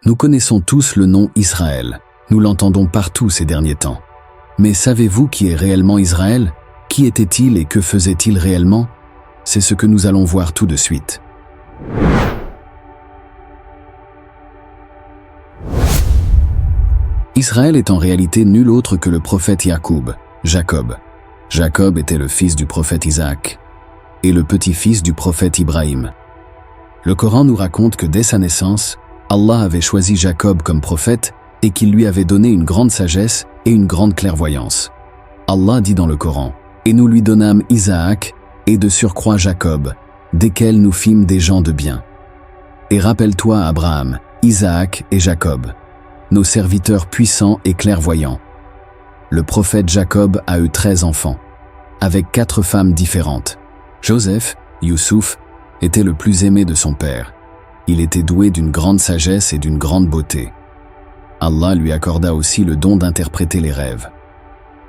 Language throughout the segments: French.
Nous connaissons tous le nom Israël. Nous l'entendons partout ces derniers temps. Mais savez-vous qui est réellement Israël? Qui était-il et que faisait-il réellement? C'est ce que nous allons voir tout de suite. Israël est en réalité nul autre que le prophète Yacoub, Jacob. Jacob était le fils du prophète Isaac et le petit-fils du prophète Ibrahim. Le Coran nous raconte que dès sa naissance, Allah avait choisi Jacob comme prophète et qu'il lui avait donné une grande sagesse et une grande clairvoyance. Allah dit dans le Coran: « Et nous lui donnâmes Isaac et de surcroît Jacob, desquels nous fîmes des gens de bien. Et rappelle-toi Abraham, Isaac et Jacob, nos serviteurs puissants et clairvoyants. Le prophète Jacob a eu 13 enfants, avec 4 femmes différentes. Joseph, Youssouf, était le plus aimé de son père. Il était doué d'une grande sagesse et d'une grande beauté. Allah lui accorda aussi le don d'interpréter les rêves.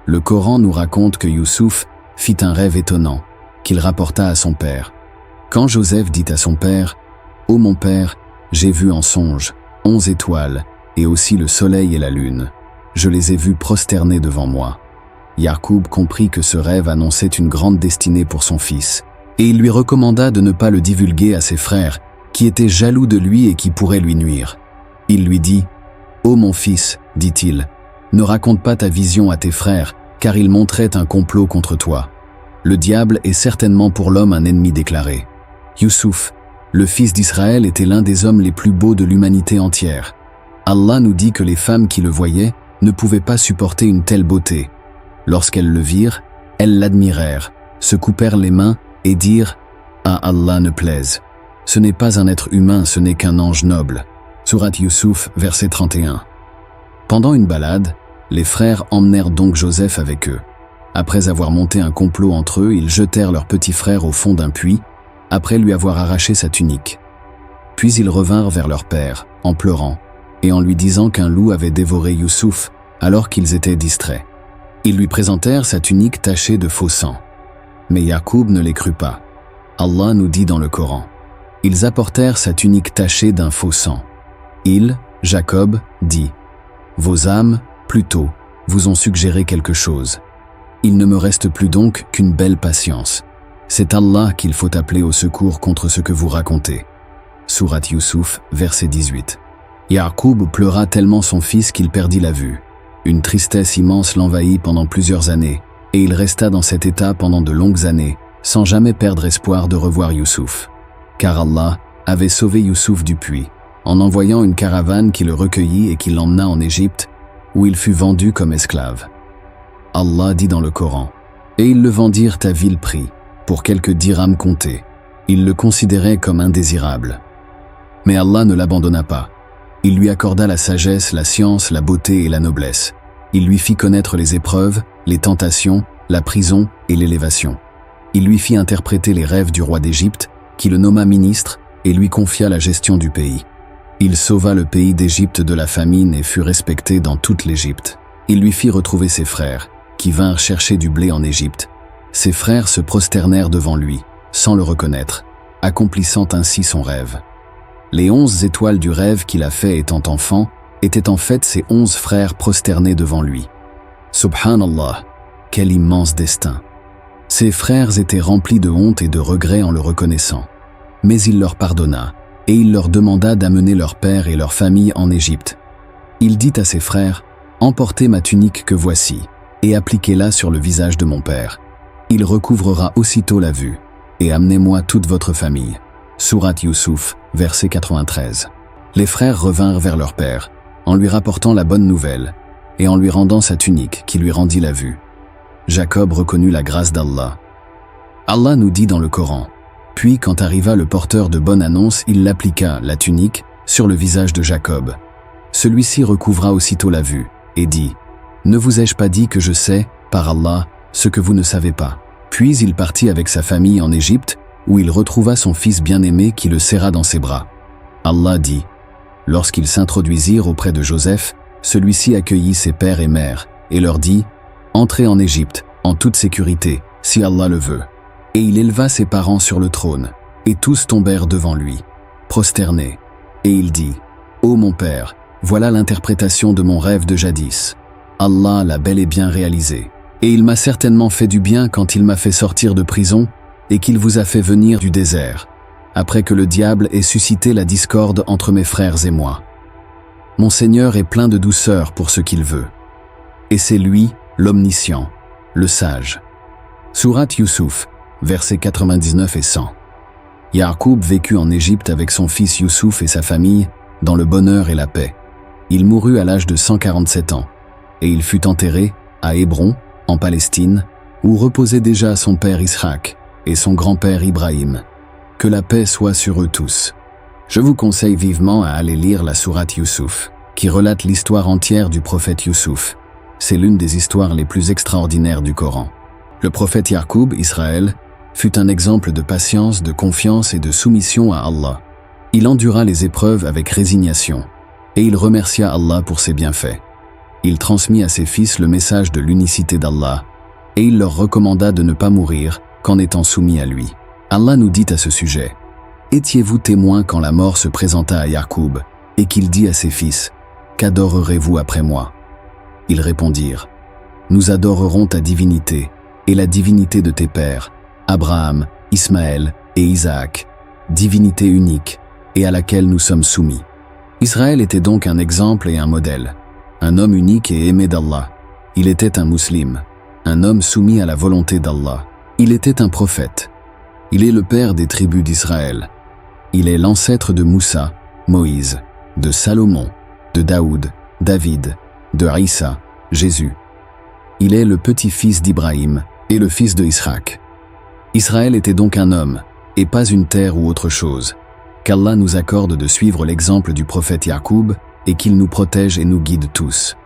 Le Coran nous raconte que Youssouf fit un rêve étonnant, qu'il rapporta à son père. Quand Joseph dit à son père: « Ô mon père, j'ai vu en songe 11 étoiles, et aussi le soleil et la lune. Je les ai vus prosternés devant moi. » Yacoub comprit que ce rêve annonçait une grande destinée pour son fils, et il lui recommanda de ne pas le divulguer à ses frères, qui étaient jaloux de lui et qui pourraient lui nuire. Il lui dit: « Ô mon fils, dit-il, ne raconte pas ta vision à tes frères, car ils montraient un complot contre toi. Le diable est certainement pour l'homme un ennemi déclaré. » Youssouf, le fils d'Israël, était l'un des hommes les plus beaux de l'humanité entière. Allah nous dit que les femmes qui le voyaient ne pouvaient pas supporter une telle beauté. Lorsqu'elles le virent, elles l'admirèrent, se coupèrent les mains et dirent: « À Allah ne plaise. Ce n'est pas un être humain, ce n'est qu'un ange noble. » Sourate Youssouf, verset 31. Pendant une balade, les frères emmenèrent donc Joseph avec eux. Après avoir monté un complot entre eux, ils jetèrent leur petit frère au fond d'un puits, après lui avoir arraché sa tunique. Puis ils revinrent vers leur père, en pleurant, et en lui disant qu'un loup avait dévoré Youssouf, alors qu'ils étaient distraits. Ils lui présentèrent sa tunique tachée de faux sang. Mais Yacoub ne les crut pas. Allah nous dit dans le Coran: « Ils apportèrent sa tunique tachée d'un faux sang. Il, Jacob, dit: « Vos âmes, plutôt, vous ont suggéré quelque chose. Il ne me reste plus donc qu'une belle patience. C'est Allah qu'il faut appeler au secours contre ce que vous racontez. » Sourate Youssouf, verset 18. Yacoub pleura tellement son fils qu'il perdit la vue. Une tristesse immense l'envahit pendant plusieurs années, et il resta dans cet état pendant de longues années, sans jamais perdre espoir de revoir Youssouf. Car Allah avait sauvé Youssouf du puits, en envoyant une caravane qui le recueillit et qui l'emmena en Égypte, où il fut vendu comme esclave. Allah dit dans le Coran: « Et ils le vendirent à vil prix, pour quelques dirhams comptés. Ils le considéraient comme indésirable. » Mais Allah ne l'abandonna pas. Il lui accorda la sagesse, la science, la beauté et la noblesse. Il lui fit connaître les épreuves, les tentations, la prison et l'élévation. Il lui fit interpréter les rêves du roi d'Égypte, qui le nomma ministre et lui confia la gestion du pays. Il sauva le pays d'Égypte de la famine et fut respecté dans toute l'Égypte. Il lui fit retrouver ses frères, qui vinrent chercher du blé en Égypte. Ses frères se prosternèrent devant lui, sans le reconnaître, accomplissant ainsi son rêve. Les 11 étoiles du rêve qu'il a fait étant enfant étaient en fait ses 11 frères prosternés devant lui. Subhanallah, quel immense destin! Ses frères étaient remplis de honte et de regret en le reconnaissant. Mais il leur pardonna, et il leur demanda d'amener leur père et leur famille en Égypte. Il dit à ses frères: « Emportez ma tunique que voici, et appliquez-la sur le visage de mon père. Il recouvrera aussitôt la vue, et amenez-moi toute votre famille. » Sourate Youssouf, verset 93. Les frères revinrent vers leur père, en lui rapportant la bonne nouvelle, et en lui rendant sa tunique qui lui rendit la vue. Jacob reconnut la grâce d'Allah. Allah nous dit dans le Coran: « Puis quand arriva le porteur de bonne annonce, il l'appliqua, la tunique, sur le visage de Jacob. Celui-ci recouvra aussitôt la vue, et dit: « Ne vous ai-je pas dit que je sais, par Allah, ce que vous ne savez pas ?» Puis il partit avec sa famille en Égypte, où il retrouva son fils bien-aimé qui le serra dans ses bras. Allah dit: « Lorsqu'ils s'introduisirent auprès de Joseph, celui-ci accueillit ses pères et mères, et leur dit: « Entrez en Égypte, en toute sécurité, si Allah le veut. » Et il éleva ses parents sur le trône, et tous tombèrent devant lui, prosternés. Et il dit: Ô mon père, voilà l'interprétation de mon rêve de jadis. Allah l'a bel et bien réalisé. Et il m'a certainement fait du bien quand il m'a fait sortir de prison et qu'il vous a fait venir du désert, après que le diable ait suscité la discorde entre mes frères et moi. Mon Seigneur est plein de douceur pour ce qu'il veut. Et c'est lui, l'omniscient, le sage. Sourate Youssouf, versets 99 et 100. Ya'qub vécut en Égypte avec son fils Youssouf et sa famille, dans le bonheur et la paix. Il mourut à l'âge de 147 ans, et il fut enterré à Hébron, en Palestine, où reposait déjà son père Ishaq et son grand-père Ibrahim. Que la paix soit sur eux tous. Je vous conseille vivement à aller lire la sourate Youssouf, qui relate l'histoire entière du prophète Youssouf. C'est l'une des histoires les plus extraordinaires du Coran. Le prophète Ya'qub, Israël, fut un exemple de patience, de confiance et de soumission à Allah. Il endura les épreuves avec résignation, et il remercia Allah pour ses bienfaits. Il transmit à ses fils le message de l'unicité d'Allah, et il leur recommanda de ne pas mourir qu'en étant soumis à lui. Allah nous dit à ce sujet: « Étiez-vous témoin quand la mort se présenta à Ya'qub, et qu'il dit à ses fils: « Qu'adorerez-vous après moi ?» Ils répondirent: « Nous adorerons ta divinité, et la divinité de tes pères, Abraham, Ismaël et Isaac, divinité unique, et à laquelle nous sommes soumis. » Israël était donc un exemple et un modèle. Un homme unique et aimé d'Allah. Il était un musulman, un homme soumis à la volonté d'Allah. Il était un prophète. Il est le père des tribus d'Israël. Il est l'ancêtre de Moussa, Moïse, de Salomon, de Daoud, David, de Isa, Jésus. Il est le petit-fils d'Ibrahim et le fils de Ishaq. Israël était donc un homme, et pas une terre ou autre chose. Qu'Allah nous accorde de suivre l'exemple du prophète Ya'qub et qu'il nous protège et nous guide tous.